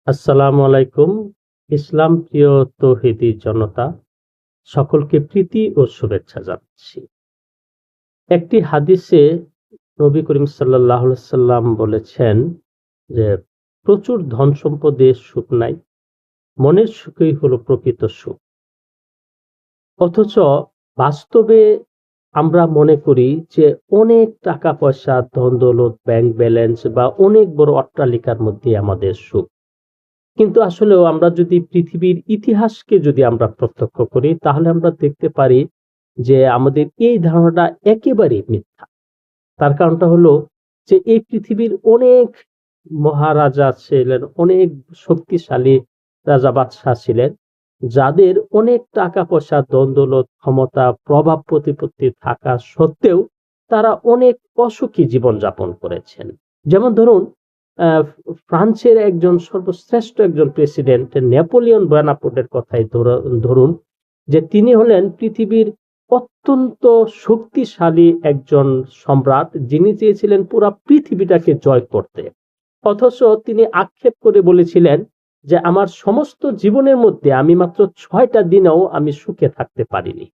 আসসালামু আলাইকুম। ইসলাম প্রিয় তৌহিদি জনতা, সকলকে প্রীতি ও শুভেচ্ছা জানাচ্ছি। একটি হাদিসে নবী করিম সাল্লাল্লাহু আলাইহি সাল্লাম বলেছেন যে, প্রচুর ধন সম্পদে সুখ নাই, মনের সুখই হলো প্রকৃত সুখ। অথচ বাস্তবে আমরা মনে করি যে অনেক টাকা পয়সা, ধন দৌলত, ব্যাংক ব্যালেন্স বা অনেক বড় অট্টালিকার মধ্যেই আমাদের সুখ। কিন্তু আসলেও আমরা যদি পৃথিবীর ইতিহাসকে যদি আমরা প্রত্যক্ষ করি, তাহলে আমরা দেখতে পারি যে আমাদের এই ধারণাটা একেবারেই মিথ্যা। তার কারণটা হলো যে এই পৃথিবীর অনেক মহারাজা ছিলেন, অনেক শক্তিশালী রাজা বাদশাহ ছিলেন, যাদের অনেক টাকা পয়সা, ধন-দৌলত, ক্ষমতা, প্রভাব প্রতিপত্তি থাকা সত্ত্বেও তারা অনেক অসুখী জীবনযাপন করেছেন। যেমন ধরুন, আ ফ্রান্সের একজন সর্বশ্রেষ্ঠ একজন প্রেসিডেন্ট নেপোলিয়ন বোনাপার্টের কথাই ধরুন, যে তিনি হলেন পৃথিবীর অত্যন্ত শক্তিশালী একজন সম্রাট, যিনি চেয়েছিলেন পুরা পৃথিবীটাকে জয় করতে। অথচ তিনি আক্ষেপ করে বলেছিলেন যে, "আমার সমস্ত জীবনের মধ্যে আমি মাত্র ৬ টা দিনেও আমি সুখে থাকতে পারিনি।"